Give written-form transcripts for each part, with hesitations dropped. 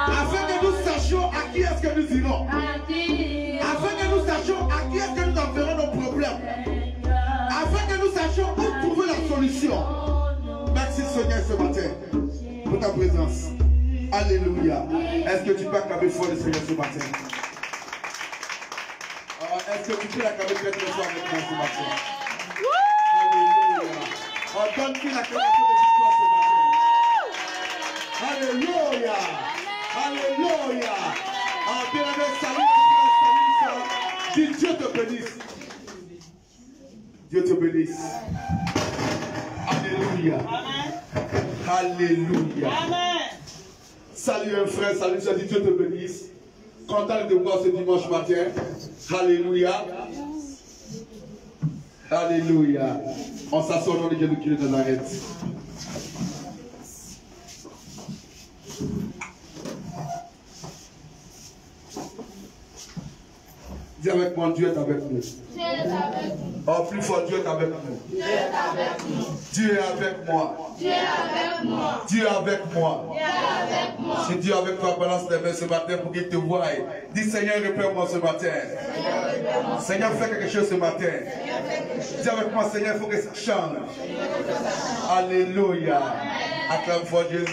Afin que nous sachions à qui est-ce que nous irons. Afin que nous sachions à qui est-ce que nous enverrons nos problèmes. Afin que nous sachions où trouver la solution. Merci Seigneur ce matin pour ta présence. Alléluia. Est-ce que tu peux acclamer fort le Seigneur ce matin? Est-ce que tu peux acclamer très très fort avec moi ce matin? Alléluia. On donne-lui l'acclamation de victoire ce matin. Alléluia. Alléluia. Bien-aimé, salut. Dis Dieu te bénisse. Dieu te bénisse. Alléluia. Alléluia. Amen. Salut un frère, salut, ça dit Dieu te bénisse. Content de voir ce dimanche matin. Alléluia. Alléluia. On s'assoit au nom de Jésus-Christ de Nazareth. Dis avec moi, Dieu est avec nous. Dieu est avec nous. Oh, plus fort, Dieu est avec nous. Dieu est avec nous. Dieu est avec moi. Dieu est avec moi. Dieu est avec moi. Dieu est avec moi. Si Dieu est avec toi, balance les mains ce matin pour qu'il te voie. Dis Seigneur, réponds-moi ce matin. Seigneur, fais quelque chose ce matin. Dis avec moi, Seigneur, il faut que ça change. Alléluia. Acclame fort Jésus.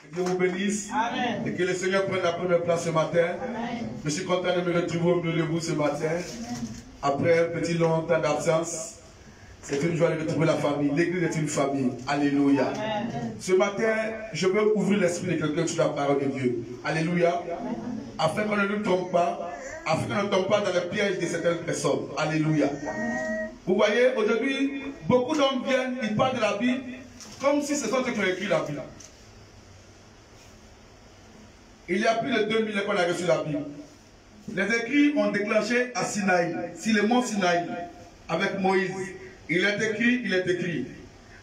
Que Dieu vous bénisse. Amen. Et que le Seigneur prenne la première place ce matin. Amen. Je suis content de me retrouver au milieu de vous ce matin. Après un petit long temps d'absence, c'est une joie de retrouver la famille. L'église est une famille. Alléluia. Amen. Ce matin, je veux ouvrir l'esprit de quelqu'un sur la parole de Dieu. Alléluia. Afin qu'on ne nous trompe pas. Afin qu'on ne tombe pas dans le piège de certaines personnes. Alléluia. Vous voyez, aujourd'hui, beaucoup d'hommes viennent, ils parlent de la Bible comme si ce sont eux qui ont écrit la Bible. Il y a plus de 2000 ans qu'on a reçu la Bible. Les écrits ont déclenché à Sinaï, sur le mont Sinaï, avec Moïse. Il est écrit, il est écrit.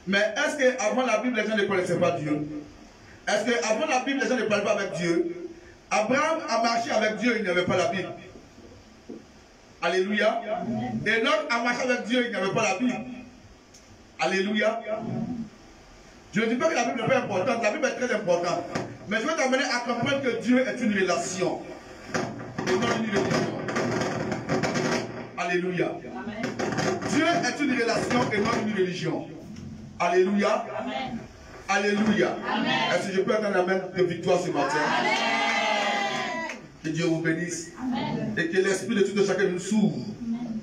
Mais est-ce qu'avant la Bible, les gens ne connaissaient pas Dieu? Est-ce qu'avant la Bible, les gens ne parlaient pas avec Dieu? Abraham a marché avec Dieu, il n'y avait pas la Bible. Alléluia. Enoch a marché avec Dieu, il n'y avait pas la Bible. Alléluia. Je ne dis pas que la Bible n'est pas importante, la Bible est très importante. Mais je vais t'amener à comprendre que Dieu est une relation et non une religion. Alléluia. Amen. Dieu est une relation et non une religion. Alléluia. Amen. Alléluia. Amen. Est-ce que je peux entendre un amen de victoire ce matin? Amen. Que Dieu vous bénisse. Amen. Et que l'esprit de tout de chacun nous s'ouvre.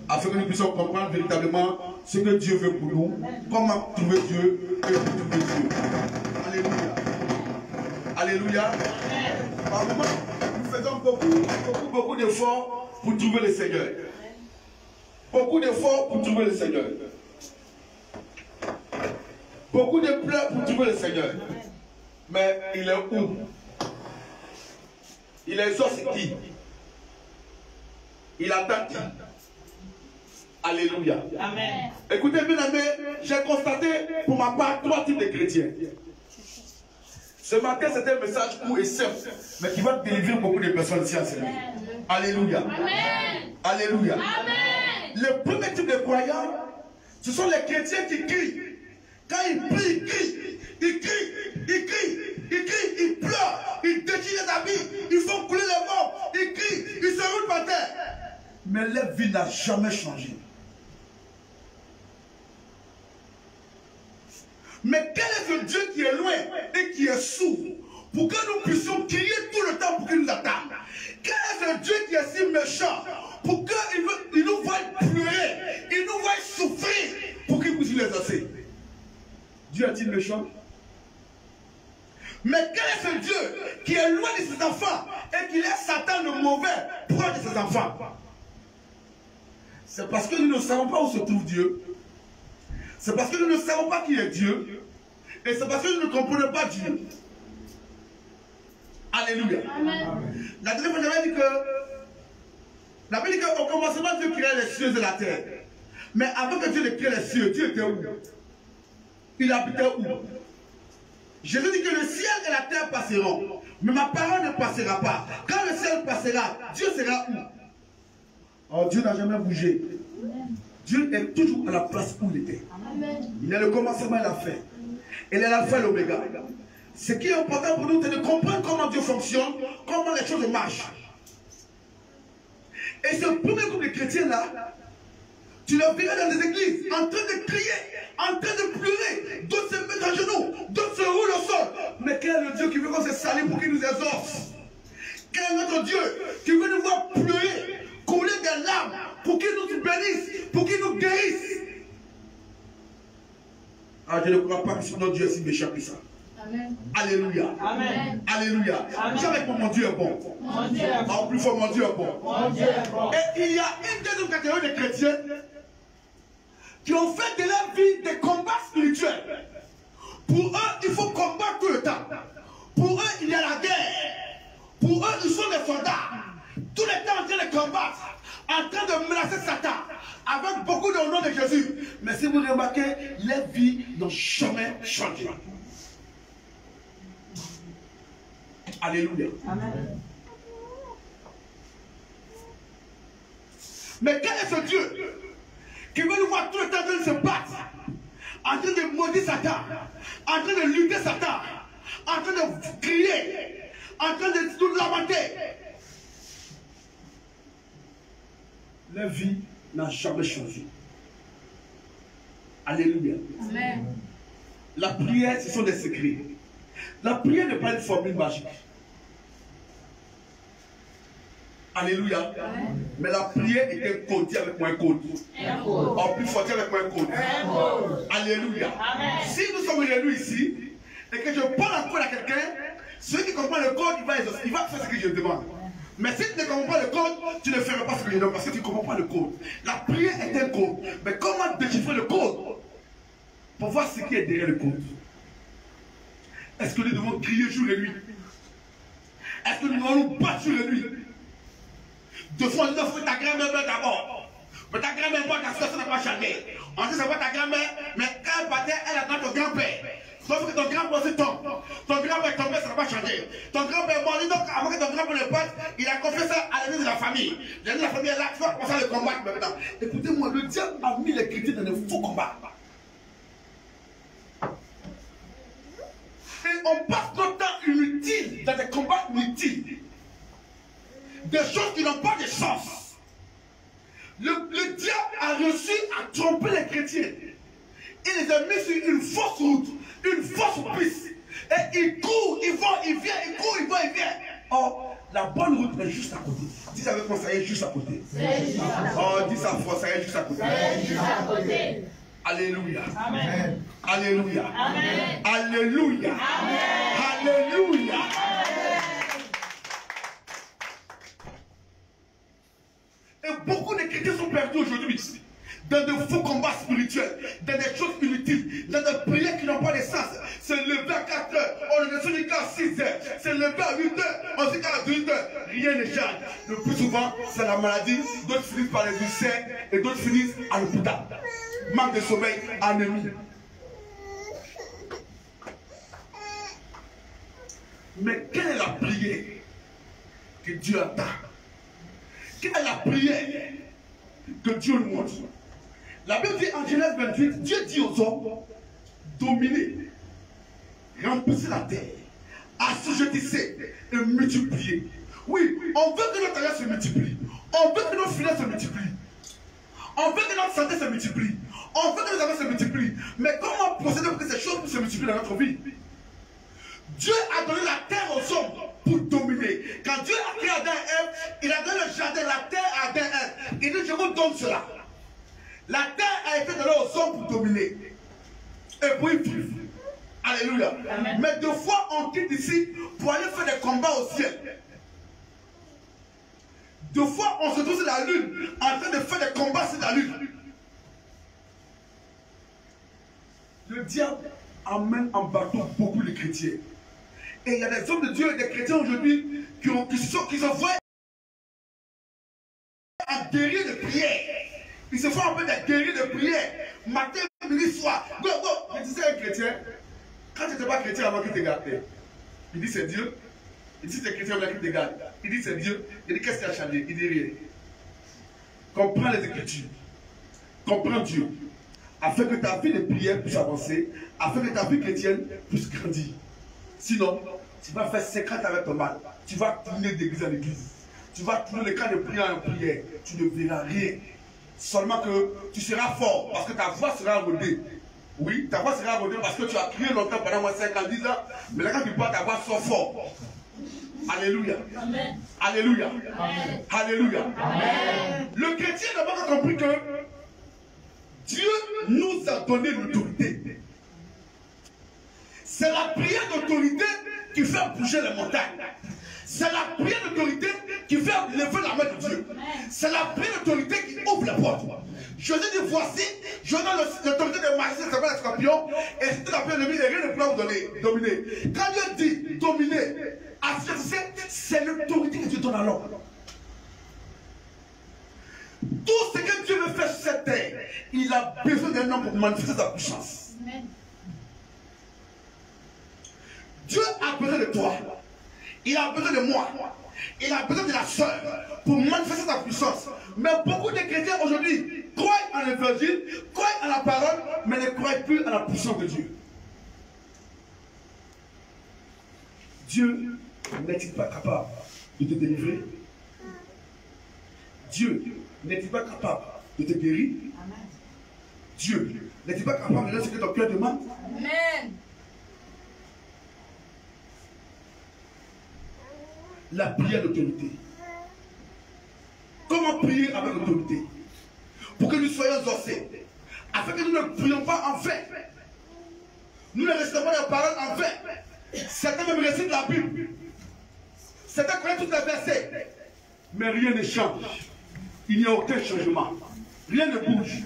Afin que nous puissions comprendre véritablement ce que Dieu veut pour nous. Comment trouver Dieu et pour trouver Dieu. Alléluia. Alléluia. Par moment, nous faisons beaucoup d'efforts pour trouver le Seigneur. Beaucoup d'efforts pour trouver le Seigneur. Beaucoup de pleurs pour trouver le Seigneur. Mais il est où? Il exauce qui? Il attend qui? Alléluia. Amen. Écoutez bien, amis, j'ai constaté pour ma part 3 types de chrétiens. Ce matin, c'est un message court et simple, mais qui va délivrer beaucoup de personnes ici en ce moment. Alléluia. Amen. Alléluia. Amen. Le premier type de croyants, ce sont les chrétiens qui crient. Quand ils prient, ils crient. Ils crient, ils crient, ils crient, ils pleurent, ils déchirent les habits, ils font couler les morts, ils crient, ils se roulent par terre. Mais leur vie n'a jamais changé. Mais quel est ce Dieu qui est loin et qui est sourd pour que nous puissions crier tout le temps pour qu'il nous attende? Quel est ce Dieu qui est si méchant pour qu'il nous voie pleurer, il nous voie souffrir Dieu est-il méchant? Mais quel est ce Dieu qui est loin de ses enfants et qui laisse Satan le mauvais proche de ses enfants? C'est parce que nous ne savons pas où se trouve Dieu. C'est parce que nous ne savons pas qui est Dieu. Et c'est parce que nous ne comprenons pas Dieu. Alléluia. Amen. La dernière fois, j'avais dit que la Bible dit qu'au commencement, Dieu créait les cieux et la terre. Mais avant que Dieu ne crée les cieux, Dieu était où? Il habitait où? Jésus dit que le ciel et la terre passeront, mais ma parole ne passera pas. Quand le ciel passera, Dieu sera où? Oh, Dieu n'a jamais bougé. Amen. Dieu est toujours à la place où il était. Amen. Il est le commencement et la fin. Il est l'alpha et l'oméga. Ce qui est important pour nous, c'est de comprendre comment Dieu fonctionne, comment les choses marchent. Et ce premier groupe de chrétiens-là, tu le verras dans les églises, en train de crier, en train de pleurer, d'autres se mettent à genoux, d'autres se roulent au sol. Mais quel est le Dieu qui veut qu'on se salue pour qu'il nous exauce? Quel est notre Dieu qui veut nous voir pleurer, couler des larmes, pour qu'il nous bénisse, pour qu'il nous guérisse? Ah, je ne crois pas que notre Dieu est si méchant que ça. Amen. Alléluia. Amen. Alléluia. Dis avec moi, mon Dieu est bon. Mon Dieu est bon. En plus fort, mon Dieu est bon. Mon Dieu est bon. Et il y a une deuxième catégorie de chrétiens qui ont fait de leur vie des combats spirituels. Pour eux, il faut combattre tout le temps. Pour eux, il y a la guerre. Pour eux, ils sont des soldats. Tout le temps en train de combattre, en train de menacer Satan, avec beaucoup de nom de Jésus. Mais si vous remarquez, leur vie n'ont jamais changé. Alléluia. Amen. Mais quel est ce Dieu qui veut nous voir tout le temps en train de se battre, en train de maudire Satan, en train de lutter Satan, en train de crier, en train de tout lamenter? La vie n'a jamais changé. Alléluia. Amen. La prière, ce sont des secrets. La prière n'est pas une formule magique. Alléluia. Amen. Mais la prière est un code. Dis avec moi un code. En plus fort, dis avec moi un code. Alléluia. Amen. Si nous sommes réunis ici et que je parle encore à quelqu'un, celui qui comprend le code, il va faire ce que je demande. Mais si tu ne comprends pas le code, tu ne feras pas ce que je demande parce que tu ne comprends pas le code. La prière est un code. Mais comment déchiffrer le code pour voir ce qui est derrière le code? Est-ce que nous devons crier jour et nuit? Est-ce que nous devons nous battre jour et nuit? Deux fois, il faut ta grand-mère d'abord. Mais ta grand-mère, ta soeur, ça n'a pas changé. On dit, c'est pas ta grand-mère, mais quand elle battait, elle attend ton grand-père. Sauf que ton grand-père aussi tombe. Ton grand-père est tombé, ça n'a pas changé. Ton grand-père est mort, donc avant que ton grand-père ne parte, il a confié ça à l'église de la famille. L'église de la famille est là, tu vas commencer à le combattre maintenant. Écoutez-moi, le diable a mis les chrétiens dans des faux combats. Et on passe notre temps inutile dans des combats inutiles. Des choses qui n'ont pas de sens. Le diable a réussi à tromper les chrétiens. Il les a mis sur une fausse route, une fausse piste. Et ils courent, ils vont, ils viennent, ils courent, ils vont, ils viennent. Or, la bonne route est juste à côté. Dis avec moi, ça y est juste à côté. Oh, dis ça fort, ça y est juste à côté. Juste à côté. Alléluia. Amen. Alléluia. Amen. Alléluia. Amen. Alléluia. Et beaucoup de chrétiens sont perdus aujourd'hui ici, dans de faux combats spirituels, dans des choses inutiles, dans des prières qui n'ont pas de sens. Se lever à 4 heures, on ne se dit qu'à 6 heures. Se lever à 8 heures, on se dit qu'à 8 heures. Rien ne change. Le plus souvent, c'est la maladie. D'autres finissent par les ulcères et d'autres finissent à l'hôpital. Manque de sommeil, anémie. Mais quelle est la prière que Dieu attend? Quelle est la prière que Dieu nous montre? La Bible dit en Genèse 28, Dieu dit aux hommes, dominez, remplissez la terre, assujettissez et multipliez. Oui, on veut que notre talent se multiplie. On veut que nos finances se multiplient. On veut que notre santé se multiplie. On veut que nos affaires se multiplient. Mais comment procéder pour que ces choses puissent se multiplier dans notre vie? Dieu a donné la terre aux hommes pour dominer. Quand Dieu a créé Adam et Ève, il a donné le jardin, la terre à Adam et Ève. Il dit, je vous donne cela. La terre a été donnée aux hommes pour dominer. et pour y vivre. Alléluia. Amen. Mais deux fois, on quitte ici pour aller faire des combats au ciel. Deux fois, on se trouve sur la lune en train de faire des combats sur la lune. Le diable amène en bateau beaucoup de chrétiens. Et il y a des hommes de Dieu et des chrétiens aujourd'hui qui se voient en guerrier de prière. Ils se font un peu des guerriers de prière. Matin, midi, soir. Go, go. Je disais à un chrétien, quand tu n'étais pas chrétien avant qu'il te garde, il dit c'est Dieu. Il dit c'est chrétien avant qu'il te garde. Il dit c'est Dieu. Il dit qu'est-ce qui a changé? Il dit rien. Comprends les Écritures. Comprends Dieu. Afin que ta vie de prière puisse avancer. Afin que ta vie chrétienne puisse grandir. Sinon, tu vas faire 50 avec ton mal. Tu vas tourner d'église en église. Tu vas tourner les cas de prière en prière. Tu ne verras rien. Seulement que tu seras fort parce que ta voix sera rodée. Oui, ta voix sera rodée parce que tu as crié longtemps pendant moins 5 ans, 10 ans. Mais là, quand tu parles, ta voix sort fort. Alléluia. Amen. Alléluia. Amen. Alléluia. Amen. Le chrétien n'a pas compris que Dieu nous a donné l'autorité. C'est la prière d'autorité qui fait bouger les montagnes. C'est la prière d'autorité qui fait lever la main de Dieu. C'est la prière d'autorité qui ouvre les portes. Jésus dit, voici, je donne l'autorité de marcher sur les scorpions, et c'est la prière de l'ennemi, et rien ne pourra vous donner, dominer. Quand Dieu dit dominer, c'est l'autorité que Dieu donne à l'homme. Tout ce que Dieu veut faire sur cette terre, il a besoin d'un homme pour manifester sa puissance. Amen. Dieu a besoin de toi. Il a besoin de moi. Il a besoin de la sœur pour manifester sa puissance. Mais beaucoup de chrétiens aujourd'hui croient en l'évangile, croient en la parole, mais ne croient plus en la puissance de Dieu. Dieu n'est-il pas capable de te délivrer? Dieu n'est-il pas capable de te guérir? Dieu n'est-il pas capable de donner ce que ton cœur demande? Amen. La prière d'autorité. Comment prier avec l'autorité? Pour que nous soyons ossés. Afin que nous ne prions pas en vain. Nous ne restons pas la parole en vain. Certains même récitent la Bible. Certains connaissent tous les versets. Mais rien ne change. Il n'y a aucun changement. Rien ne bouge.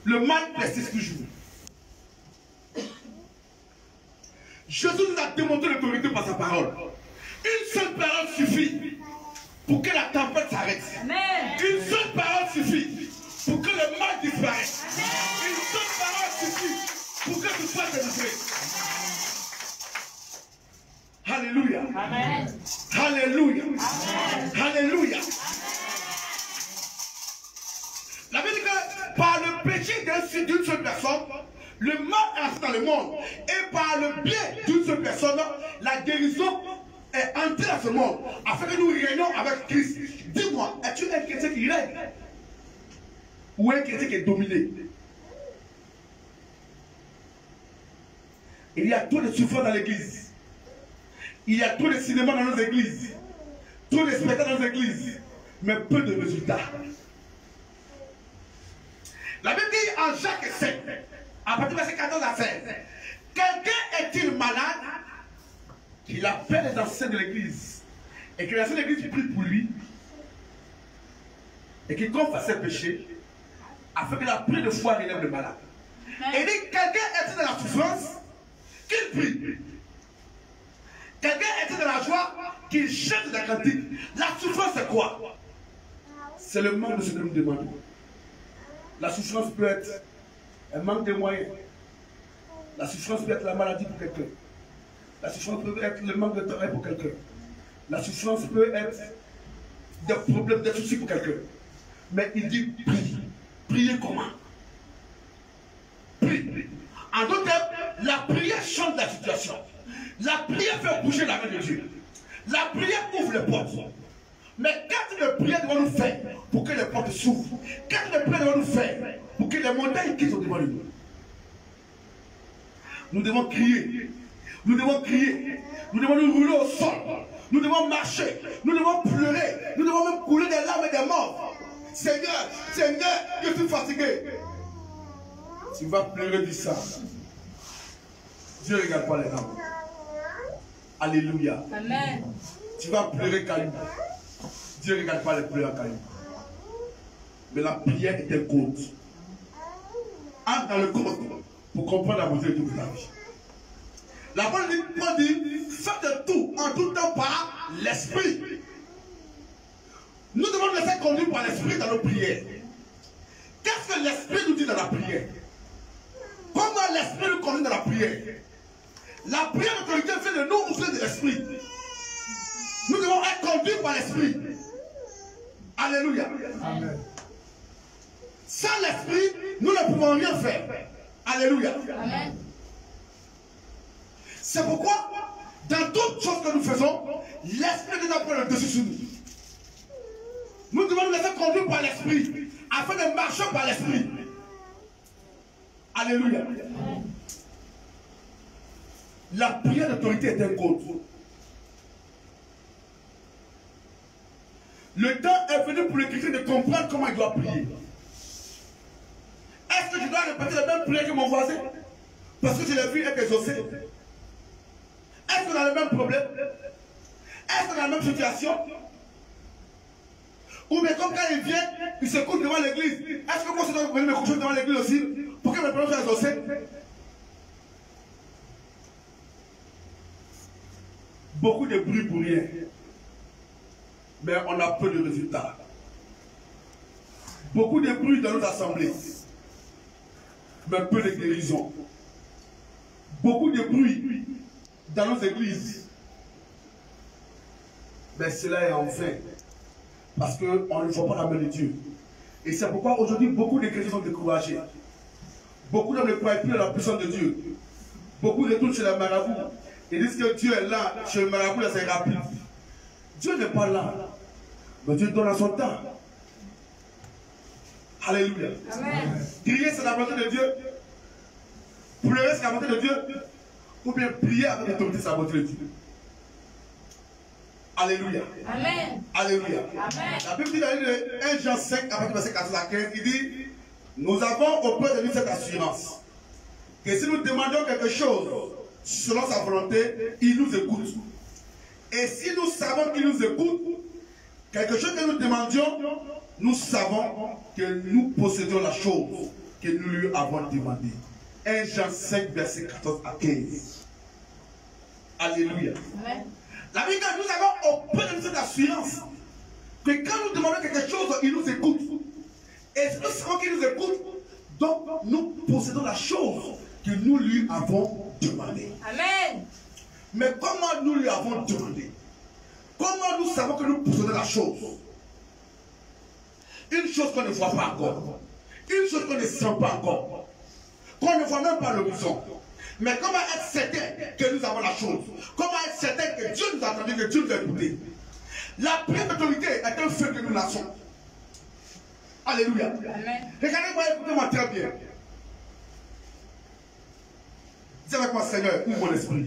Le mal persiste toujours. Jésus nous a démontré l'autorité par sa parole. Une seule parole suffit pour que la tempête s'arrête. Une seule parole suffit pour que le mal disparaisse. Amen. Une seule parole suffit pour que tu sois délivré. Alléluia. Amen. Alléluia. Amen. Alléluia. La Bible dit que par le péché d'une seule personne, le mal est entré dans le monde. Et par le biais d'une seule personne, la guérison est entrée dans ce monde, afin que nous régnons avec Christ. Dis-moi, es-tu un chrétien qui règne? Ou un chrétien qui est dominé? Il y a trop de souffrance dans l'église. Il y a trop de cinéma dans nos églises. Trop de spectacles dans nos églises. Mais peu de résultats. La Bible dit en Jacques 7, à partir du verset 14 à 16, quelqu'un est-il malade? Qu'il appelle les anciens de l'église et que les anciens de l'église prient pour lui et qu'il confesse ses péchés afin que la prière de foi relève le malade. Et il dit, quelqu'un est dans la souffrance, qu'il prie. Quelqu'un est dans la joie, qu'il chante la cantique. La souffrance c'est quoi? C'est le manque de ce que nous demandons. La souffrance peut être un manque de moyens. La souffrance peut être la maladie pour quelqu'un. La souffrance peut être le manque de travail pour quelqu'un. La souffrance peut être des problèmes, des soucis pour quelqu'un. Mais il dit prie. Priez comment? Prie. En d'autres termes, la prière change la situation. La prière fait bouger la main de Dieu. La prière ouvre les portes. Mais quelle prière devons-nous faire pour que les portes s'ouvrent? Quelle prière devons-nous faire pour que les montagnes quittent au-devant de nous? Nous devons crier. Nous devons crier, nous devons nous rouler au sol, nous devons marcher, nous devons pleurer, nous devons même couler des larmes et des morts. Seigneur, Seigneur, je suis fatigué. Tu vas pleurer du sang. Dieu ne regarde pas les larmes. Alléluia. Amen. Tu vas pleurer caillou. Dieu ne regarde pas les pleurs caillou. Mais la prière est un code. Entre dans le code pour comprendre la beauté de toute ta vie. La parole dit, faites tout en tout temps par l'esprit. Nous devons nous laisser conduire par l'esprit dans nos prières. Qu'est-ce que l'esprit nous dit dans la prière? Comment l'esprit nous conduit dans la prière? La prière d'autorité fait de nous ou de l'esprit. Nous devons être conduits par l'esprit. Alléluia. Amen. Sans l'esprit, nous ne pouvons rien faire. Alléluia. Amen. C'est pourquoi, dans toutes choses que nous faisons, l'esprit doit prendre le dessus sur nous. Nous devons nous laisser conduire par l'esprit, afin de marcher par l'esprit. Alléluia. La prière d'autorité est un code. Le temps est venu pour le chrétien de comprendre comment il doit prier. Est-ce que je dois répéter la même prière que mon voisin? Parce que je l'ai vu être exaucé. Est-ce qu'on a le même problème? Est-ce qu'on a la même situation? Ou bien comme quand il vient, il se couche devant l'église. Est-ce que moi je dois venir me coucher devant l'église aussi pour que mes problèmes soient exaucés? Beaucoup de bruit pour rien. Mais on a peu de résultats. Beaucoup de bruit dans nos assemblées. Mais peu de guérison. Beaucoup de bruit dans nos églises. Mais cela est en vain. Parce qu'on ne voit pas la main de Dieu. Et c'est pourquoi aujourd'hui beaucoup de chrétiens sont découragés. Beaucoup ne croient plus à la puissance de Dieu. Beaucoup retournent chez les marabouts. Ils disent que Dieu est là. Chez le marabout, là c'est rapide. Dieu n'est pas là. Mais Dieu donne à son temps. Alléluia. Amen. Prier, c'est la volonté de Dieu. Pleurer, c'est la volonté de Dieu. Ou bien prier avec l'autorité, c'est la volonté de Dieu. Alléluia. Amen. Alléluia. Amen. La Bible dit dans 1 Jean 5, à partir du verset 14 à 15, il dit, nous avons auprès de nous cette assurance, que si nous demandons quelque chose selon sa volonté, il nous écoute. Et si nous savons qu'il nous écoute, quelque chose que nous demandions, nous savons que nous possédons la chose que nous lui avons demandé. 1 Jean 5, verset 14 à 15. Alléluia. Amen. La Bible dit, nous avons auprès de nous cette assurance que quand nous demandons quelque chose, il nous écoute. Et si nous savons qu'il nous écoute, donc nous possédons la chose que nous lui avons demandé. Amen. Mais comment nous lui avons demandé? Comment nous savons que nous possédons la chose? Une chose qu'on ne voit pas encore. Une chose qu'on ne sent pas encore. Qu'on ne voit même pas l'horizon. Mais comment être certain que nous avons la chose? Comment être certain que Dieu nous a entendu, que Dieu nous a écouté? La prière d'autorité est un feu que nous lançons. Alléluia. Amen. Regardez-moi, écoutez-moi très bien. Dis avec moi, Seigneur, ouvre mon esprit.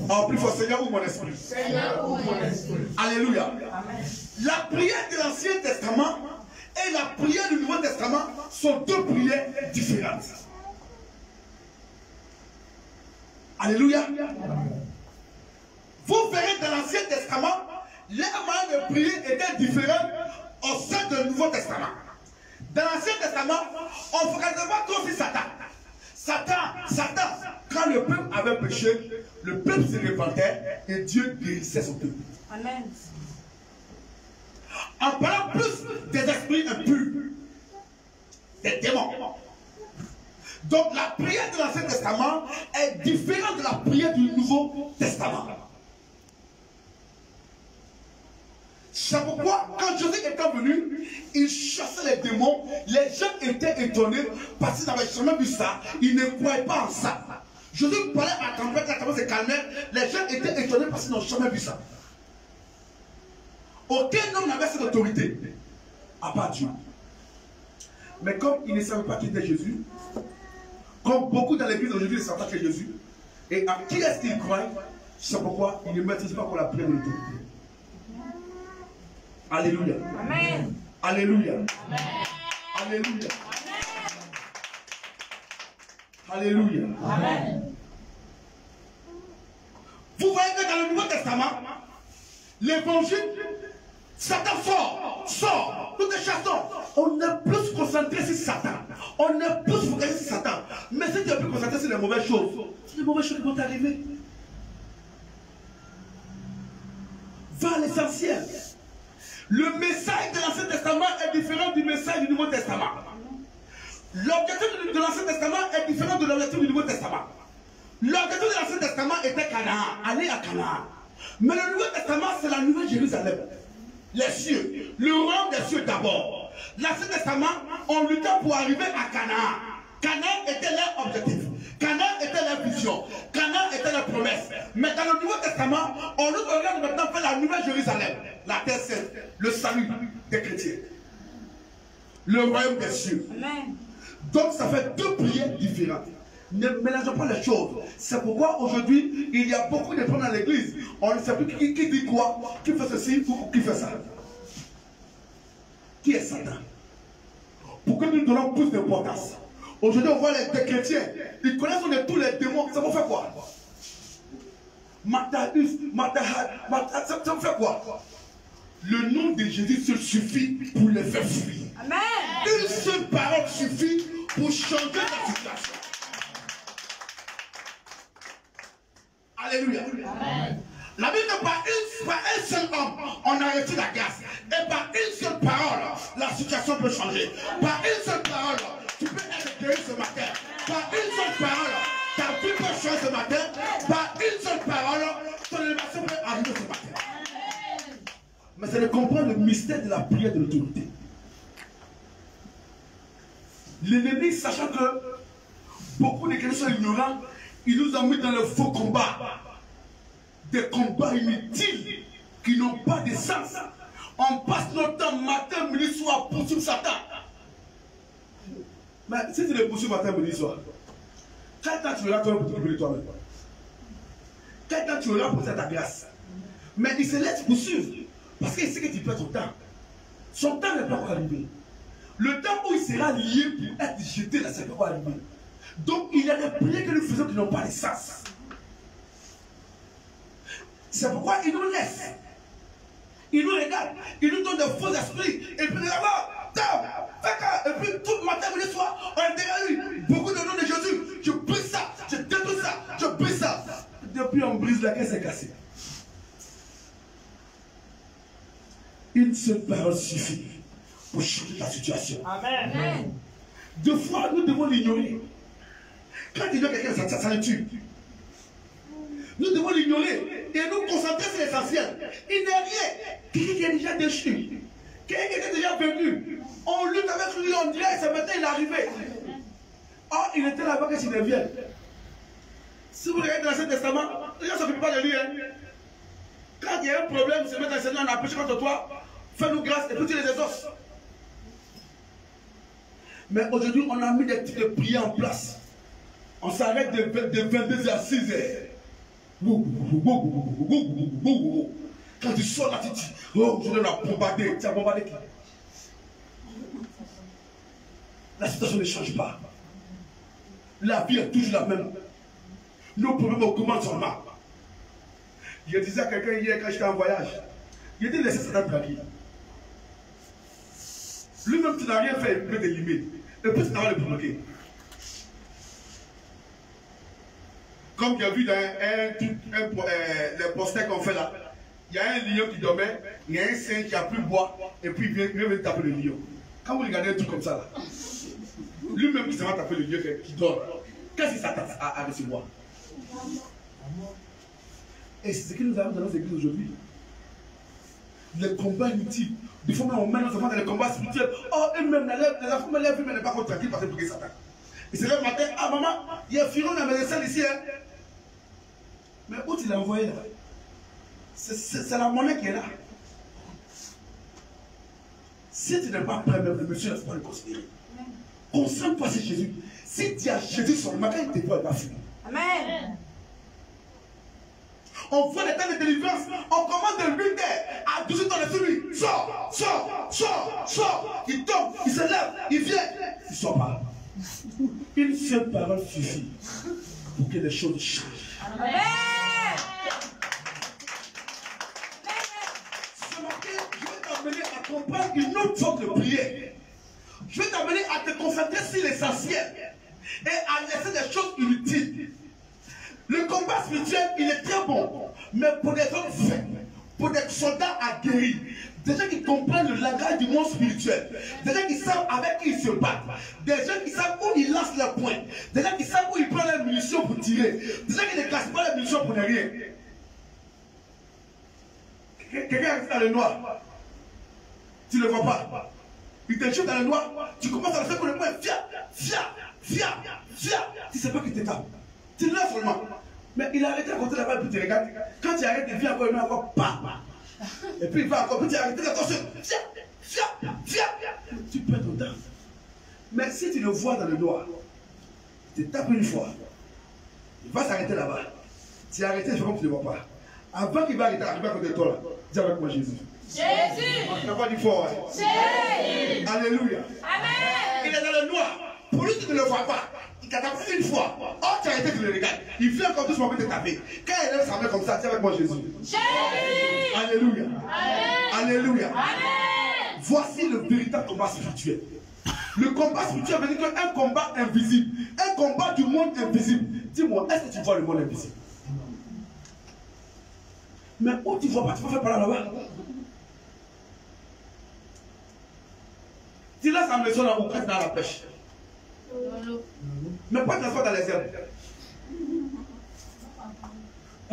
En plus fort, Seigneur, ouvre mon esprit. Seigneur, ouvre mon esprit. Alléluia. Amen. La prière de l'Ancien Testament et la prière du Nouveau Testament sont deux prières différentes. Alléluia. Vous verrez dans l'Ancien Testament, les manières de prier étaient différentes au sein du Nouveau Testament. Dans l'Ancien Testament, on ne focalisait pas trop sur Satan. Satan, quand le peuple avait péché, le peuple se repentait et Dieu guérissait son peuple. Amen. En parlant plus des esprits impurs, des démons. Donc la prière de l'Ancien Testament est différente de la prière du Nouveau Testament. C'est pourquoi quand Jésus était venu, il chassait les démons. Les gens étaient étonnés parce qu'ils n'avaient jamais vu ça. Ils ne croyaient pas en ça. Jésus parlait à la tempête se calmait. Les gens étaient étonnés parce qu'ils n'ont jamais vu ça. Aucun homme n'avait cette autorité, à part Dieu. Mais comme ils ne savaient pas qui était Jésus, comme beaucoup dans l'église aujourd'hui ne savent pas qui est Jésus, et à qui est-ce qu'ils croient, c'est pourquoi ils ne maîtrisent pas pour la prière de l'autorité. Alléluia. Amen. Alléluia. Amen. Alléluia. Alléluia. Amen. dans le Nouveau Testament, l'évangile, Satan sort, nous te chassons. On est plus concentré sur Satan. On est plus focalisé sur Satan. Mais si tu es plus concentré sur les mauvaises choses, c'est les mauvaises choses qui vont t'arriver. Va à l'essentiel. Le message de l'Ancien Testament est différent du message du Nouveau Testament. L'objectif de l'Ancien Testament est différent de l'objectif du Nouveau Testament. L'objectif de l'Ancien Testament était Canaan, aller à Canaan. Mais le Nouveau Testament, c'est la Nouvelle Jérusalem. Les cieux, le royaume des cieux d'abord. L'Ancien Testament, on luttait pour arriver à Canaan. Canaan était leur objectif. Canaan était leur vision. Canaan était leur promesse. Mais dans le Nouveau Testament, on nous regarde maintenant faire la Nouvelle Jérusalem. La terre sainte, le salut des chrétiens. Le royaume des cieux. Amen. Donc ça fait deux prières différentes. Ne mélangeons pas les choses. C'est pourquoi aujourd'hui, il y a beaucoup de problèmes dans l'église. On ne sait plus qui dit quoi, qui fait ceci ou qui fait ça. Qui est Satan? Pour que nous donnons plus d'importance. Aujourd'hui, on voit les chrétiens, ils connaissent tous les démons. Ça vous fait quoi? Ça vous fait quoi? Le nom de Jésus se suffit pour les faire fuir. Amen. Une seule parole suffit pour changer la situation. Alléluia. Amen. La Bible dit par un seul homme, on a reçu la grâce. Et par une seule parole, la situation peut changer. Par une seule parole, tu peux être guéri ce matin. Par une seule parole, ta vie peut changer ce matin. Par une seule parole, ton élévation peut arriver ce matin. Mais c'est de comprendre le mystère de la prière de l'autorité. L'ennemi, sachant que beaucoup de chrétiens sont ignorants, il nous a mis dans le faux combat. Des combats inutiles qui n'ont pas de sens. On passe notre temps matin, midi, soir pour poursuivre Satan. Mais si tu le poursuis matin, midi, soir, quel temps tu auras toi pour te libérer toi-même? Quel temps tu auras pour faire ta grâce? Mais il se laisse poursuivre parce qu'il sait que tu perds ton temps. Son temps n'est pas encore arrivé. Le temps où il sera lié pour être jeté là, c'est pas encore arrivé. Donc il y a des prières que nous faisons qui n'ont pas de sens. C'est pourquoi il nous laisse. Il nous regarde. Il nous donne de faux esprits. Et puis là-bas, et puis tout le matin, le soir, on est derrière lui. Beaucoup de noms de Jésus. Je brise ça. Je détruis ça. Je brise ça. Depuis on brise la caisse est cassée. Une seule parole suffit pour changer la situation. Amen. Amen. Deux fois, nous devons l'ignorer. Quand il y a quelqu'un, ça le tue. Nous devons l'ignorer et nous concentrer sur l'essentiel. Il n'est rien. Quelqu'un qui est déjà déchu. Quelqu'un qui est déjà vaincu. On lutte avec lui, on dirait, ce matin il est arrivé. Or, il était là-bas quand il revient. Si vous regardez dans l'Ancien Testament, les gens ne s'occupent pas de lui. Hein. Quand il y a un problème, se met dans le Seigneur, on a péché contre toi, fais-nous grâce et puis tu les exauces. Mais aujourd'hui, on a mis des types de prières en place. On s'arrête de 22h à 6h. Quand tu sors là, tu dis, oh, je dois la bombarder. Tu as bombardé qui? La situation ne change pas. La vie est toujours la même. Nos problèmes augmentent seulement. Je disais à quelqu'un hier quand j'étais en voyage, il dit laissez Satan tranquille. Lui-même, tu n'as rien fait, il peut te limiter. Et puis tu n'as pas le provoquer. Comme tu as vu dans les posters qu'on fait là, il y a un lion qui dormait, il y a un singe qui a plus bois, et puis il vient taper le lion. Quand vous regardez un truc comme ça là, lui-même qui s'en va taper le lion qui dort, qu'est-ce qu'il s'attend à recevoir? Et c'est ce que nous avons dans nos églises aujourd'hui. Les combats inutiles. Des fois, on met nos enfants dans les combats spirituels. Oh, eux-mêmes, les enfants me lèvent, mais n'est pas contre tranquille parce que Satan. Et c'est le matin, ah maman, il y a Firon dans mes salles ici. Hein. Mais où tu l'as envoyé là? C'est la monnaie qui est là. Si tu n'es pas prêt, même le monsieur ne va pas le considérer. Concentre-toi sur Jésus. Si tu as Jésus sur le matin, il te voit, il va fuir. Amen. On voit des temps de délivrance. On commence de 8h à 18h de celui. Sors, sors, sors, sors. Il tombe, il se lève, il vient. Il ne sort pas. Une seule parole suffit pour que les choses changent. Amen. parle d'une autre sorte de prière. Je vais t'amener à te concentrer sur l'essentiel et à laisser des choses inutiles. Le combat spirituel, il est très bon, mais pour des hommes faibles, pour des soldats aguerris, des gens qui comprennent le langage du monde spirituel, des gens qui savent avec qui ils se battent, des gens qui savent où ils lancent leurs poings, des gens qui savent où ils prennent leurs munitions pour tirer, des gens qui ne cassent pas les munitions pour ne rien. Quelqu'un est dans le noir, tu ne le vois pas. Il te jette dans le noir, tu commences à le faire pour le point, tu ne sais pas qu'il te tape. Tu l'as seulement. Mais il a arrêté à côté là-bas et puis tu regardes. Quand tu arrêtes, il vient encore, il met encore, et puis il va encore, puis tu arrêtes, tu perds ton temps. Mais si tu le vois dans le noir, tu te tapes une fois, il va s'arrêter là-bas. Tu es arrêté, je fais comme tu ne le vois pas. Avant qu'il va arrêter, arriver à côté de toi, là, dis avec moi Jésus. Jésus. Tu n'as pas dit fort, hein? Jésus. Alléluia. Amen. Il est dans le noir. Pour lui, tu ne le vois pas. Il t'a tapé une fois. Oh, tu as arrêté, tu le regardes. Il vient encore doucement pour te taper. Quand il lève sa main comme ça, dis avec moi Jésus. Jésus. Alléluia. Amen. Alléluia. Amen. Voici le véritable combat spirituel. Le combat spirituel veut dire qu'un combat invisible. Un combat du monde invisible. Dis-moi, est-ce que tu vois le monde invisible? Mais où tu ne vois pas, tu peux faire par là-bas. Tu laisses la maison là où tu es dans la pêche. Mais pas de la fois dans les herbes. Il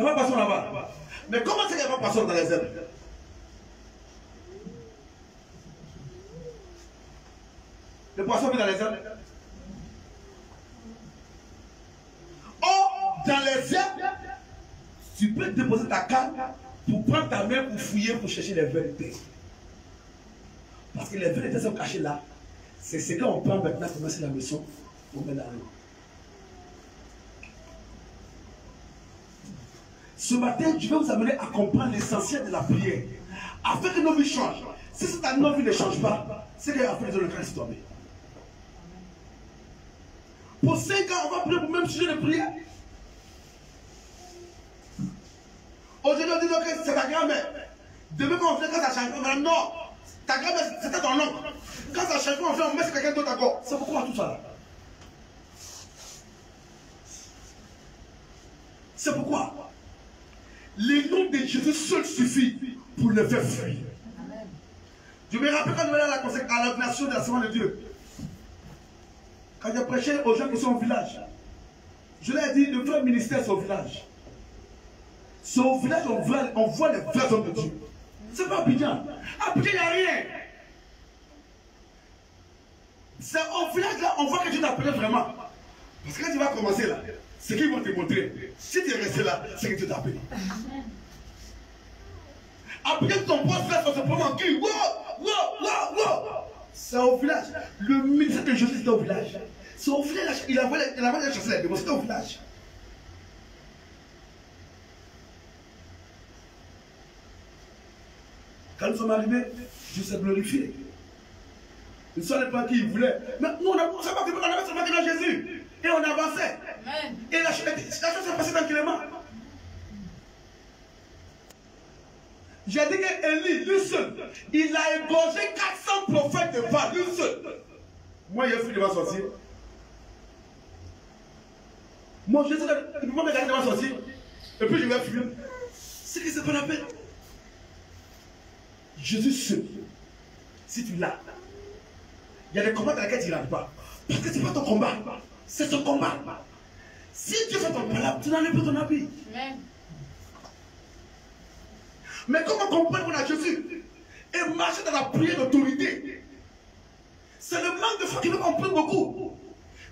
n'y a pas de poisson là-bas. Mais comment c'est qu'il n'y a pas de poisson dans les herbes? Le poisson vit dans les herbes. Or, dans les herbes, tu peux déposer ta canne pour prendre ta main pour fouiller, pour chercher les vérités. Parce que les vérités sont cachées là. C'est ce qu'on prend maintenant, commencer la mission, on met dans l'eau. Ce matin, je vais vous amener à comprendre l'essentiel de la prière. Afin que nos vies changent. Si ta vie ne change pas, c'est qu'après les autres se tomber. Pour 5 ans, on va prier pour le même sujet de prière. Aujourd'hui, on dit que c'est ta grand-mère. Demain, quand on fait, quand ça change, on va non. Ta grand-mère, c'était ton oncle. Quand ça change, on fait, on met sur quelqu'un d'autre encore. C'est pourquoi tout ça là? C'est pourquoi le nom de Jésus seul suffit pour le faire fuir. Je me rappelle quand on allait à l'ordination de la Semaine de Dieu. Quand j'ai prêché aux gens qui sont au village, je leur ai dit de faire ministère sur le village. Sur le village, on voit les vrais hommes de Dieu. C'est pas Abidjan. Abidjan, il n'y a rien. C'est au village là, on voit que Dieu t'appelait vraiment. Parce que quand tu vas commencer là, ce qu'ils vont te montrer. Si tu es resté là, c'est que Dieu t'a appelé. Après ton poste là, c'est vraiment qui? Wow! C'est au village. Le ministère de Jésus, c'était au village. C'est au village. Il avait chasser les démons, c'était au village. Quand nous sommes arrivés, Dieu s'est glorifié. Ils ne savaient pas qui ils voulaient. Mais nous, on avait seulement dans Jésus. Et on avançait. Amen. Et la chose s'est passée tranquillement. J'ai dit qu'Élie, lui seul, il a égorgé 400 prophètes de Baal, lui seul. Moi, il va sortir. Moi, je sais qu'il ne peut pas me garder devant sortir. Et puis je vais fuir. C'est que c'est pas la peine. Jésus seul, si tu l'as, il y a des combats dans lesquels tu n'arrives pas. Parce que ce n'est pas ton combat, c'est son combat. Si Dieu fait ton palabre, tu n'enlèves pas ton habit. Amen. Mais comment comprendre qu'on a Jésus et marcher dans la prière d'autorité? C'est le manque de foi qui veut qu'on prie beaucoup.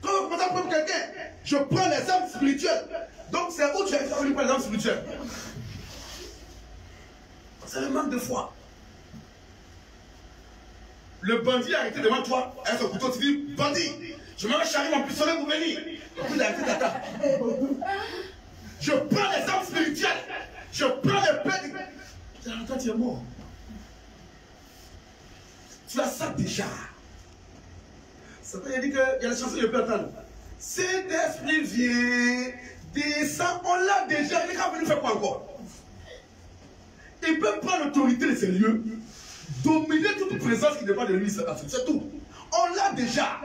Quand on commence à prendre quelqu'un, je prends les armes spirituelles. Donc c'est où tu as fait les armes spirituelles? C'est le manque de foi. Le bandit a arrêté devant toi avec son couteau, tu dis, bandit, je m'en vais charger mon pistolet pour venir. Et puis il a arrêté d'attendre. Je prends les armes spirituelles. Je prends les paix. Toi, tu es mort. Tu as ça déjà. C'est pourquoi il dit qu'il y a des chansons que je peux attendre. Cet esprit vient, descend, on l'a déjà. Il est quand même venu faire quoi encore? Il peut prendre l'autorité de ces lieux. dominer toute présence qui n'est pas de lui, c'est tout. On l'a déjà.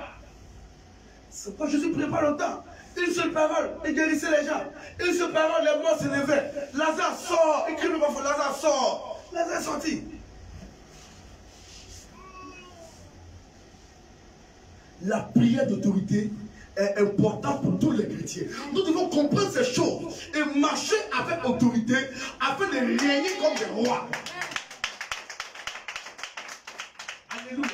C'est pourquoi Jésus ne priait pas longtemps. Une seule parole, il guérissait les gens. Une seule parole, les morts s'élevaient. Lazare sort, il crie le parfois, Lazare sort. Lazare est sorti. La prière d'autorité est importante pour tous les chrétiens. Nous devons comprendre ces choses et marcher avec autorité afin de régner comme des rois. Alléluia.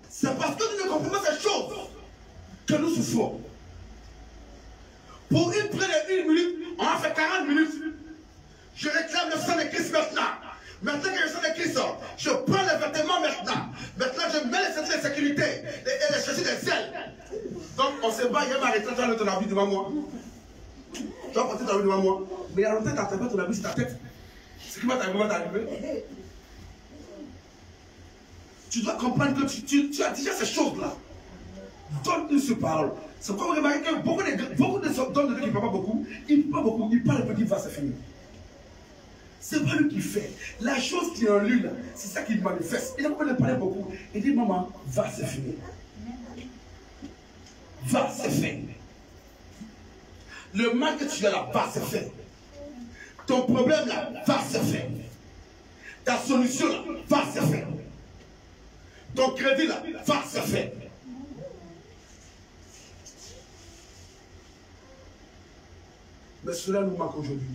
C'est parce que nous ne comprenons pas ces choses que nous souffrons. Pour une prière de 1 minute, on a fait 40 minutes. Je réclame le sang de Christ maintenant. Maintenant que le sang de Christ sort, je prends les vêtements maintenant. Maintenant, je mets les ceintures de sécurité et les chaussures des ailes. Donc, on se bat, il y a ma retraite, tu as ton habit devant moi. Tu vas porter ton habit devant moi. Mais il y a longtemps, tu n'as pas ton habit sur ta tête. Ce qui va t'arriver. Tu dois comprendre que tu as déjà ces choses-là. Donne une seule parole. C'est pourquoi vous remarquez que beaucoup de d'hommes de Dieu qui ne parlent pas beaucoup, ils ne parlent pas beaucoup, ils parlent petit, va se finir. C'est pas lui qui fait. La chose qui est en lui, c'est ça qu'il manifeste. Il n'a pas besoin de parler beaucoup. Il dit, maman, va se finir. Va se faire. Le mal que tu as là, va se faire. Ton problème là, va se faire. Ta solution là, va se faire. Ton crédit là, va se faire. Mais cela nous manque aujourd'hui.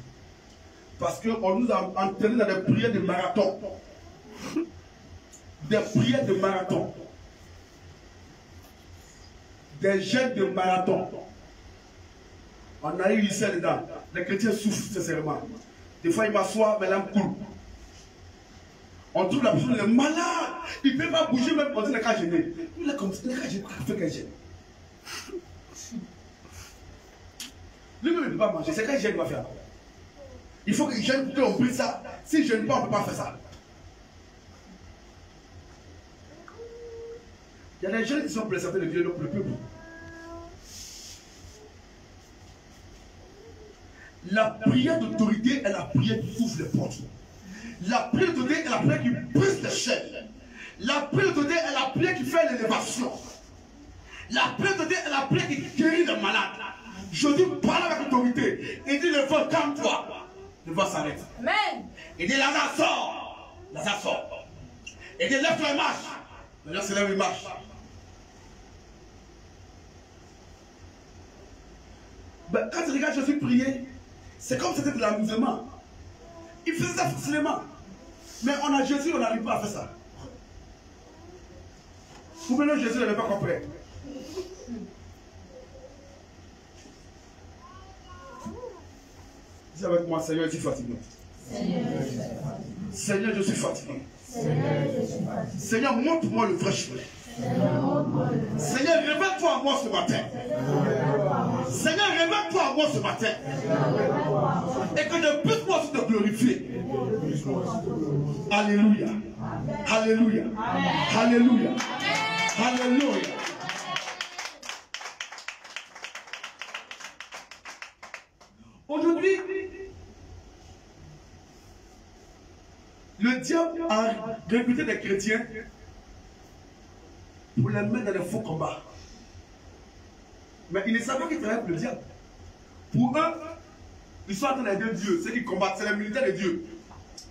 Parce qu'on nous a entraînés dans des prières de marathon. Des prières de marathon. Des jeûnes de marathon. On a eu lycée dedans. Les chrétiens souffrent sincèrement. Des fois, ils m'assoient, mais l'âme coule. On trouve la personne est malade. Il ne peut pas bouger, même quand il n'est qu'à gêner. Il est comme ça, il n'est qu'à gêner. Pourquoi il fait qu'elle gêne? Lui-même, il ne peut pas manger. C'est qu'un gêne qu'il va faire. Il faut qu'il gêne pour qu'on brille ça. S'il ne gêne pas, on ne peut pas faire ça. Il y a des gens qui sont présentés de Dieu, donc le peuple. La prière d'autorité est la prière qui ouvre les portes. La prière d'autorité est la prière qui brise les chaînes. La prière d'autorité est la prière qui fait l'élévation. La prière d'autorité est la prière qui guérit les malades. Je dis, parle avec autorité. Il dit, le vent, calme-toi. Le vent s'arrête. Amen. Il dit, Lazare sort. Lazare sort. Il dit, lève-toi et marche. Maintenant, c'est lève et marche. Ben, quand tu regardes Jésus prier, c'est comme si c'était de l'amusement. Il faisait ça facilement. Mais on a Jésus, on n'arrive pas à faire ça. Pour maintenant, Jésus n'avait pas compris. Dis avec moi, Seigneur, je suis fatigué. Seigneur, je suis fatigué. Seigneur, montre-moi le vrai chemin. Seigneur, révèle-toi à moi ce matin. Seigneur, révèle-toi à moi ce matin. Et que je puisse moi aussi te glorifier. Alléluia. Alléluia. Alléluia. Alléluia. Aujourd'hui, le diable a recruté des chrétiens pour les mettre dans les faux combats. Mais ils ne savent pas qu'ils travaillent pour le diable. Pour eux, ils sont en train d'aider Dieu. Ceux qui combattent, c'est les militaires de Dieu.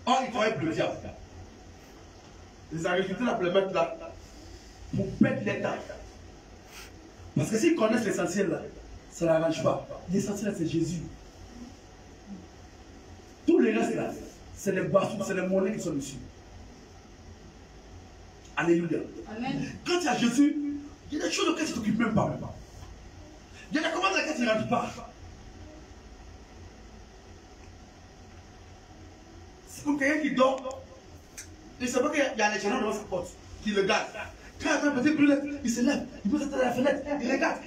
Or, ils travaillent pour le diable. Ils ont recruté là pour les mettre là. Pour perdre l'État. Parce que s'ils connaissent l'essentiel là, ça ne l'arrange pas. L'essentiel là, c'est Jésus. Tout le reste là, c'est les boissons, c'est les monnaies qui sont dessus. Alléluia. Amen. Quand tu as Jésus, il y a des choses auxquelles tu ne t'occupes même pas. Il y a des commandes dans lesquelles tu ne rentres pas. C'est comme quelqu'un qui dort. Il ne sait pas qu'il y a les gens devant sa porte qui le gardent. Quand il y a un petit brûlette, il se lève, il peut sortir de la fenêtre, il regarde.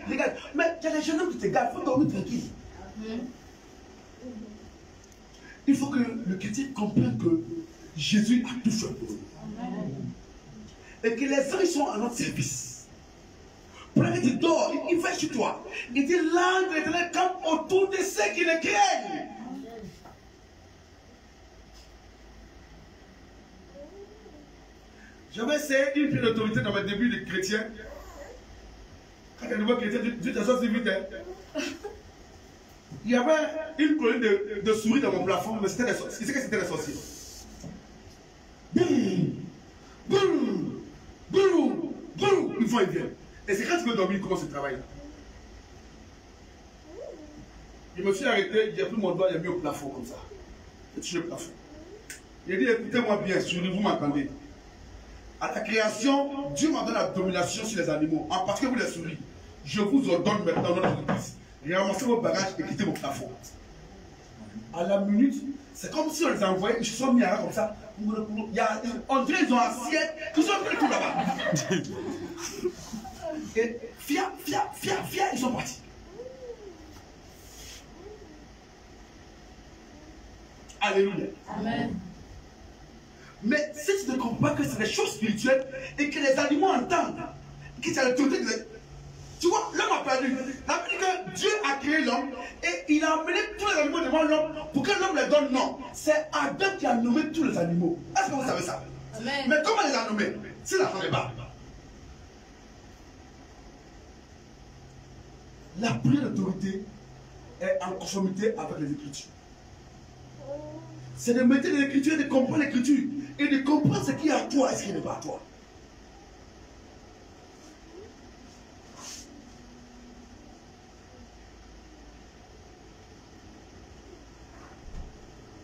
Mais il y a des gens qui te gardent, il faut dormir tranquille. Il faut que le chrétien comprenne que Jésus a tout fait pour nous. Et que les anges sont à notre service. Pour que tu dors, il fait chez toi. Il dit l'ange de l'Éternel campe autour de ceux qui le craignent. J'avais essayé une prise d'autorité dans mes débuts de chrétien. Quand tu es nouveau chrétien, tu te sens si vite. Il y avait une colonie de souris dans mon plafond, mais c'était des sorciers. Qu'est-ce que c'était les sorciers? Boum! Boum! Boum! Boum! Une fois ils viennent. Et c'est quand tu veux dormir, comment ce travail là? Je me suis arrêté, j'ai pris mon doigt, j'ai mis au plafond comme ça. J'ai touché le plafond. J'ai dit, écoutez-moi bien, souris, vous m'entendez? À la création, Dieu m'a donné la domination sur les animaux, en particulier vous les souris. Je vous ordonne maintenant dans notre église. Ramassez vos bagages et quittez vos plafonds. À la minute, c'est comme si on les envoyait, ils se sont mis à comme ça. On dirait qu'ils ont assiette, ils sont pris tout là-bas. Et fia, ils sont partis. Alléluia. Amen. Mais si tu ne comprends pas que c'est des choses spirituelles et que les animaux entendent, que c'est l'autorité de... Tu vois, l'homme a perdu. La Bible dit que Dieu a créé l'homme et il a amené tous les animaux devant l'homme pour que l'homme les donne. Non, c'est Adam qui a nommé tous les animaux. Est-ce que vous savez ça? Amen. Mais comment il les a nommés? S'il n'attendait pas. La première autorité est en conformité avec les Écritures. C'est de mettre les Écritures et de comprendre l'Écriture et de comprendre ce qui est à toi et ce qui n'est pas à toi.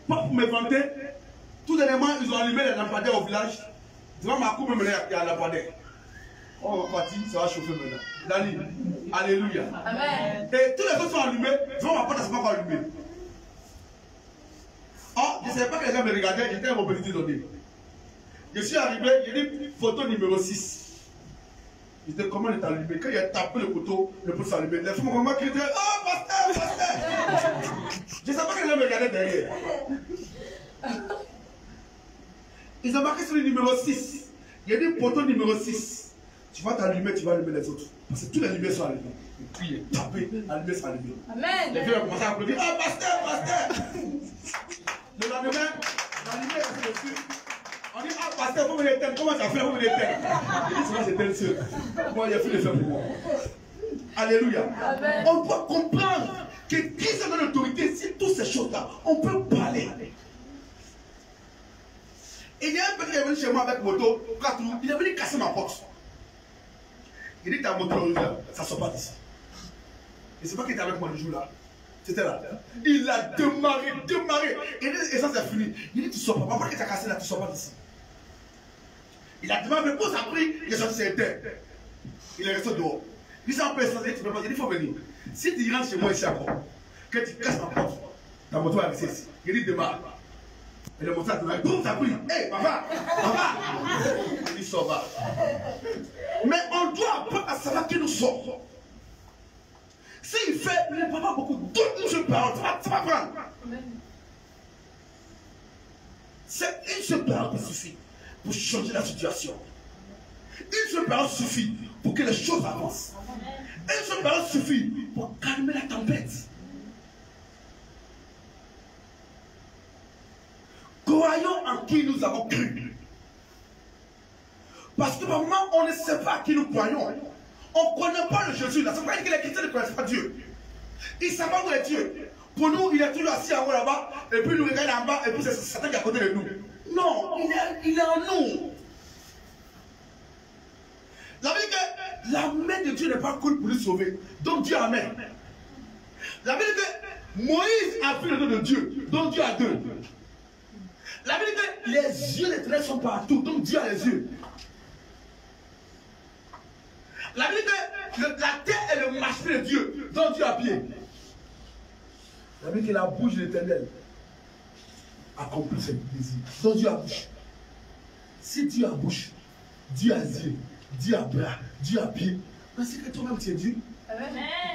Pas pour me vanter, tout dernièrement, ils ont allumé les lampadaires au village. Devant ma coupe, il y a un lampadaire. On va partir, ça va chauffer maintenant. Dani, alléluia. Amen. Et tous les autres sont allumés, devant ma porte, ça ne s'est pas allumé. Oh, je ne savais pas que les gens me regardaient, j'étais à mon petit donné. Je suis arrivé, j'ai dit photo numéro 6. Je disais comment il est allumé. Quand il a tapé le couteau, le poteau s'est allumé. Les femmes m'ont crié, oh, pasteur, pasteur. Je ne savais pas que les gens me regardaient derrière. Ils ont marqué sur le numéro 6. Il y a dit poteau numéro 6. Tu vas t'allumer, tu vas allumer les autres. Parce que tous les lumières sont allumées. Et puis il est tapé, la lumière sont allumée. Amen. Les filles ont commencé à applaudir. Ah, pasteur, pasteur. Le lendemain, la lumière est dessus. On dit, ah, pasteur, vous venez éteindre. Comment ça fait, vous venez éteindre? Il dit, c'est moi, c'est tel seul. Moi, il a fait le faire pour moi. Alléluia. Amen. On doit comprendre que Christ a donné l'autorité sur toutes ces choses-là. On peut parler. Et il y a un petit qui est venu chez moi avec moto, il est venu casser ma porte. Il dit ta moto là, ça ne sort pas d'ici. Et c'est pas qu'il était avec moi le jour là. C'était là. Il a démarré. Il dit, et ça c'est fini. Il dit, tu ne sors pas. Pourquoi tu as cassé là, tu ne sors pas d'ici. Il a démarré, mais pour ça pris, il est sorti ses terres. Il est resté dehors. Il s'est empêché, tu peux pas dire, il faut venir. Si tu rentres chez moi ici encore, que tu casses ma porte, ta moto va rester ici. Il dit, démarre. Et le moto a démarré, boum, ça pris. Hé, papa. Il dit, sors pas. Mais on doit apprendre à savoir qui nous sort. S'il fait, il ne parle pas beaucoup, donne une seule parole, ça va prendre. C'est une seule parole qui suffit pour changer la situation. Une seule parole suffit pour que les choses avancent. Une seule parole suffit pour calmer la tempête. Croyons en qui nous avons cru. Parce que par moment, on ne sait pas à qui nous croyons. On ne connaît pas le Jésus. C'est pas que les chrétiens ne connaissent pas Dieu. Ils savent pas où est Dieu. Pour nous, il est toujours assis en haut là-bas, et puis il nous regarde en bas, et puis c'est Satan qui est à côté de nous. Non, il est en nous. La Bible dit que la main de Dieu n'est pas cool pour nous sauver. Donc Dieu a main. La Bible dit que Moïse a pris le dos de Dieu. Donc Dieu a deux. La Bible dit que les yeux de l'Éternel sont partout. Donc Dieu a les yeux. La Bible dit que la terre est le marché de Dieu. Donc Dieu a pied. La Bible dit que la bouche de l'Éternel accomplit ses désirs. Donc Dieu a bouche. Si Dieu a bouche, Dieu a yeux, Dieu a bras, Dieu a pied. Mais c'est que toi-même tu es Dieu. Amen.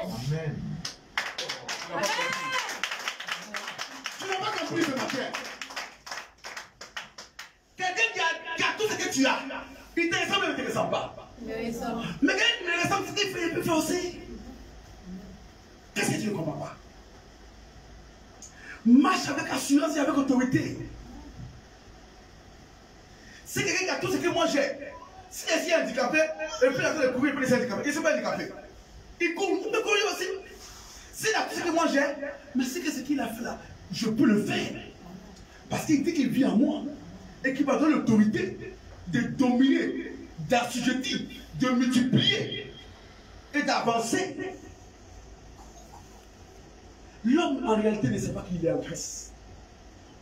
Amen. Tu n'as pas compris ce matin. Quelqu'un qui a tout ce que tu as, il te ressemble ou il ne te ressemble pas. Mais quand il me ressemble, ce qu'il fait, il peut faire aussi. Qu'est-ce que tu ne comprends pas? Marche avec assurance et avec autorité. C'est quelqu'un qui a tout ce que moi j'ai. Si est handicapé, et puis il a fait courir, il peut laisser handicapé. Il ne sont pas handicapé. Il court, il peut courir aussi. C'est la tout ce que moi j'ai, mais c'est que ce qu'il a fait là, je peux le faire. Parce qu'il dit qu'il vit en moi et qu'il m'a donné l'autorité de dominer, d'assujettir, de multiplier et d'avancer. L'homme en réalité ne sait pas qu'il est en Christ.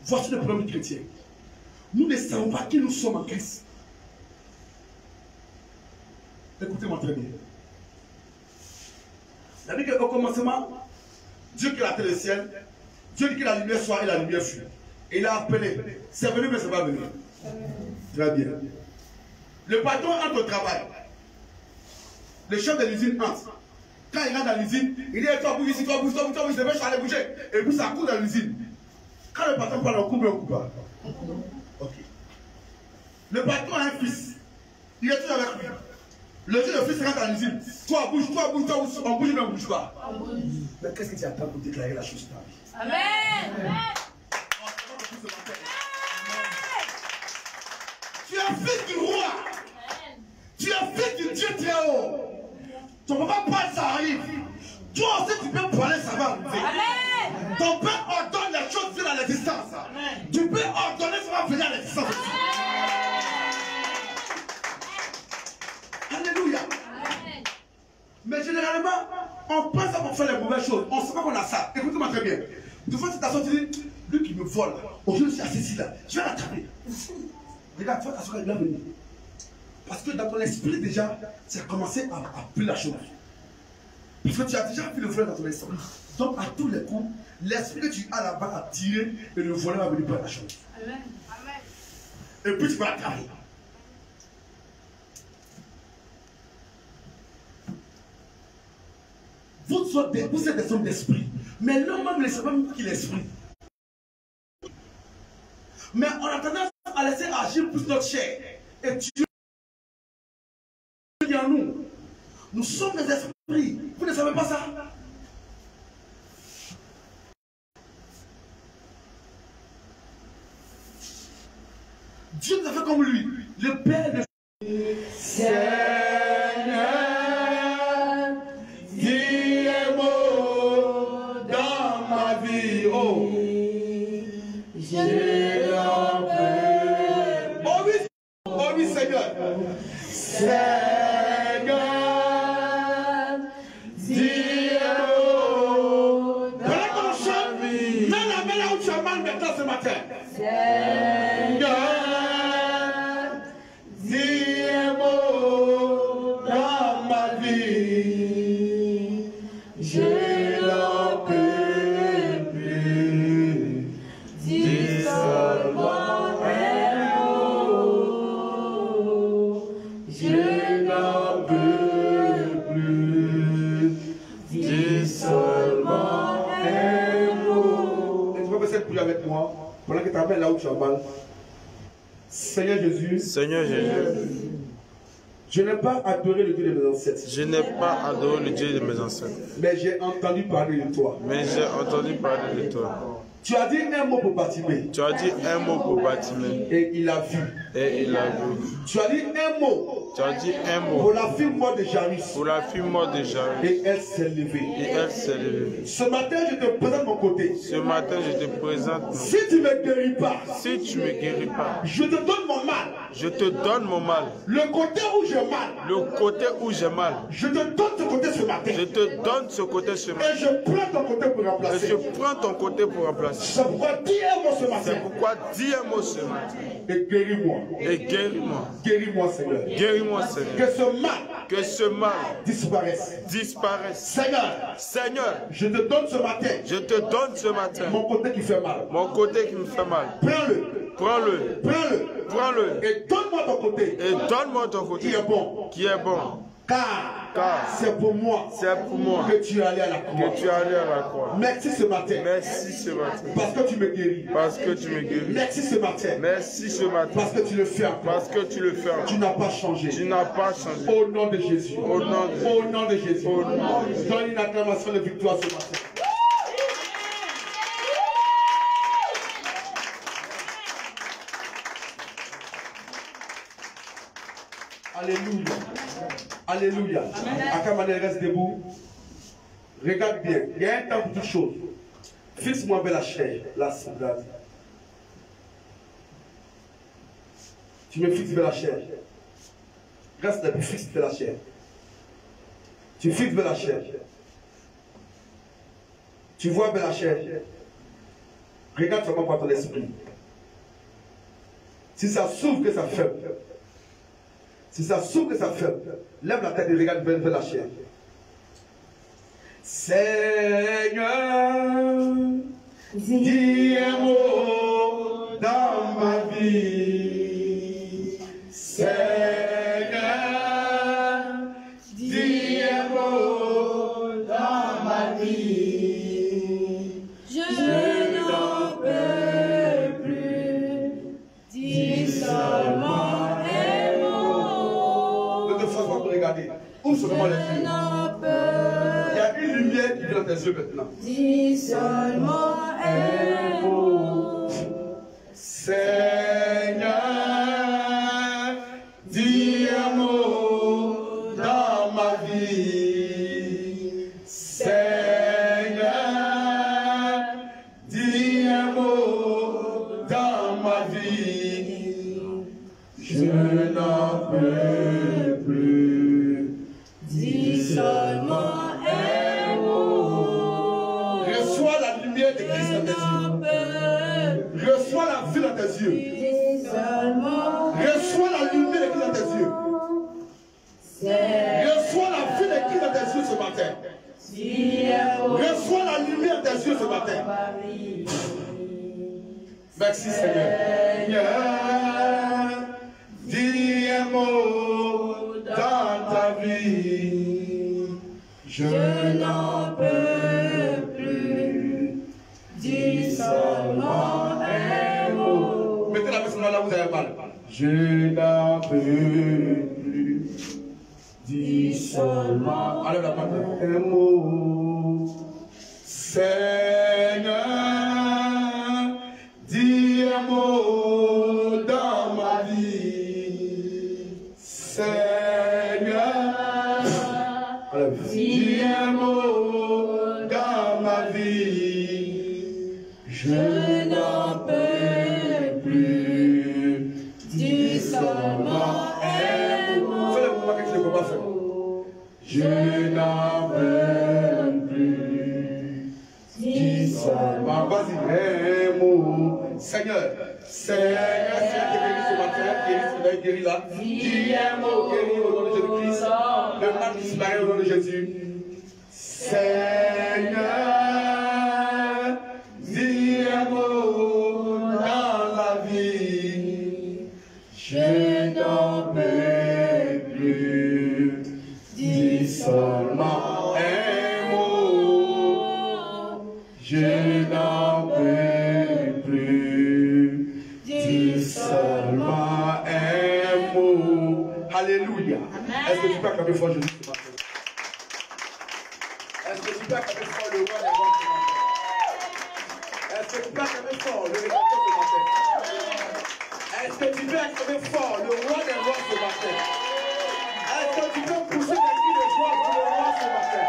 Voici le problème du chrétien. Nous ne savons pas qui nous sommes en Christ. Écoutez-moi très bien. La Bible dit qu'au commencement, Dieu qui a la terre et le ciel, Dieu dit que la lumière soit et la lumière fut. Et il a appelé. C'est venu, mais c'est pas venu. Très bien. Le patron entre au travail. Le chef de l'usine entre. Quand il rentre dans l'usine, il dit toi bouge ici, toi bouge, toi bouge, toi bouge, je vais aller bouger. Et puis ça court dans l'usine. Quand le patron parle, on coupe, on coupe pas. Ok. Le patron a un fils. Il est toujours avec lui. Le jour le fils rentre dans l'usine. Toi bouge, toi bouge, toi bouge, on bouge, mais on ne bouge pas. Mais qu'est-ce que tu attends pour déclarer la chose dans la vie? Amen. Tu es fils du roi. Tu es fils du Dieu très haut. Ton papa parle, ça arrive. Toi aussi, tu peux parler, ça va arriver. Amen. Ton père ordonne les choses dans l'existence. Tu peux ordonner, ça va venir à l'existence aussi. Alléluia. Amen. Mais généralement, on pense ça pour faire les mauvaises choses. On ne sait pas qu'on a ça. Écoutez-moi très bien. Des fois, c'est tu dis, lui qui me vole, aujourd'hui, je suis assis ici là. Je vais l'attraper. Regarde, tu vois, t'asseoir, il va venir. Parce que dans ton esprit, déjà, tu as commencé à appeler la chose. Parce que tu as déjà vu le volet dans ton esprit. Donc, à tous les coups, l'esprit que tu as là-bas a tiré et le volet va venir prendre la chose. Amen. Et puis, tu vas l'attraper. Vous êtes des hommes d'esprit. Mais l'homme même ne sait pas qu'il est esprit. Mais on a tendance à laisser agir plus notre chair. Et Dieu dit en nous. Nous sommes des esprits. Vous ne savez pas ça? Dieu nous a fait comme lui. Le Père de Seigneur, dis un mot dans ma vie. Oh, j'ai un peu. Oh oui, Seigneur. Seigneur, dis un mot dans ma vie. Mets la main là où tu as mal maintenant ce matin. Seigneur, dis un mot dans ma vie. Je n'en peux plus. Dis seulement un mot. Je n'en peux plus. Dis seulement un mot. Et tu peux faire cette prière avec moi pendant que tu appelles là où tu as mal. Seigneur Jésus. Seigneur Jésus, Je n'ai pas adoré le Dieu de mes ancêtres. je n'ai pas adoré le Dieu de mes ancêtres, Mais j'ai entendu parler de toi. mais j'ai entendu parler de toi. Tu as dit un mot pour Bartimée. Tu as dit un mot pour Bartimée Et il a vu. et il a vu. Tu as dit un mot Tu as dit un pour mot la fille morte de Jairus. pour la fille morte de Jairus Et elle s'est levée. et elle s'est levée. Ce matin, je te présente mon côté. Ce matin, je te présente. Si tu ne me guéris pas, Si tu ne me guéris pas, je te donne mon mal. je te donne mon mal. Le côté où j'ai mal, Le côté où j'ai mal, je te donne ce côté ce matin. je te donne ce côté ce matin. Et je prends ton côté pour Et remplacer. je prends ton côté pour remplacer. C'est pourquoi dis un mot ce C'est matin. pourquoi dis un mot ce matin Et guéris-moi. et guéris-moi. Guéris-moi, Seigneur. Guéris-moi, Seigneur. Que ce mal Que ce mal disparaisse. disparaisse. Seigneur, Seigneur, je te donne ce matin je te donne ce matin mon côté qui fait mal. mon côté qui me fait mal. Prends-le. Prends-le, Prends-le. prends-le Et donne-moi ton côté et donne-moi ton côté qui est bon. qui est bon. Car c'est pour moi C'est pour moi que tu es allé à la croix. que tu es allé à la croix. Merci ce matin. Merci ce matin Parce que tu me guéris. parce que tu me guéris. Merci ce matin. Merci ce matin Parce que tu le fais encore. parce que tu le fais. Tu n'as pas changé. Tu n'as pas changé. Au nom de Jésus. Au nom de Au nom de Jésus. Au nom de Jésus. Donne une acclamation de victoire ce matin. Alléluia. Alléluia. À quelle manière reste debout? Regarde bien. Il y a un temps pour toutes choses. Fixe-moi vers la chair. Là, regarde. Tu me fixes vers la chair. Reste debout, fixe vers la chair. Tu fixes vers la chair. Tu vois vers la chair. Regarde seulement par ton esprit. Si ça s'ouvre, que ça ferme. Si ça s'ouvre, que ça ferme. Lève la tête et regarde vers la chair. Seigneur, dis un mot dans ma vie. Seigneur, dis un mot dans ma vie. Je n'en peux plus. Dis seulement un mot. Ne te force pas pour regarder. Ouvre seulement les yeux. Je n'en peux. Il y a une lumière qui vient dans tes yeux maintenant. Dis seulement un mot. Seigneur, dis un mot dans ma vie. Seigneur, dis un mot dans ma vie. Je n'en peux plus. Dis seulement un mot. Reçois la lumière de Christ dans tes yeux. Reçois la vie dans tes yeux. Dis seulement. Reçois la lumière de Christ dans tes yeux. Reçois la vie de Christ dans tes yeux ce matin. Reçois la lumière de tes yeux ce matin. Merci Seigneur. Dis un mot dans ta vie. Je n'en peux plus. Dis seulement un mot. Mettez la personne là où vous avez mal. Je n'en peux plus. Dis seulement. Allez la main. Un mot. Seigneur, dis un mot dans ma vie. Seigneur, dis un mot dans ma vie. Je n'en peux plus. Dis seulement un mot. Fais le mouvement que tu ne peux pas faire. Je n'en peux plus. Dis seulement. Vas-y, un mot. Seigneur, Seigneur, guéris ce matin, guéris là. Dis un mot, guéris au nom de Jésus-Christ. Le mal disparaît au nom de Jésus. Seigneur, dis un mot dans la vie. Je n'en peux plus. Dis seulement un mot. Je n'en peux plus. Dis seulement un mot. Alléluia. Est-ce que tu peux acclamer fort Jésus ce matin? Est-ce que tu peux acclamer fort le roi des rois ce matin? Est-ce que tu peux acclamer fort le rédempteur ce matin? Est-ce que tu peux acclamer fort le roi des rois ce matin? Est-ce que tu peux pousser des cris de joie pour le roi ce matin?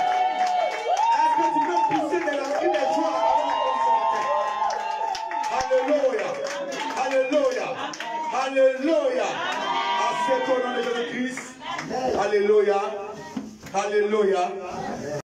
Est-ce que tu peux pousser des cris de joie pour le roi ce matin? Alléluia. Alléluia. Alléluia. À ce nom de Jésus-Christ. Alléluia. Alléluia.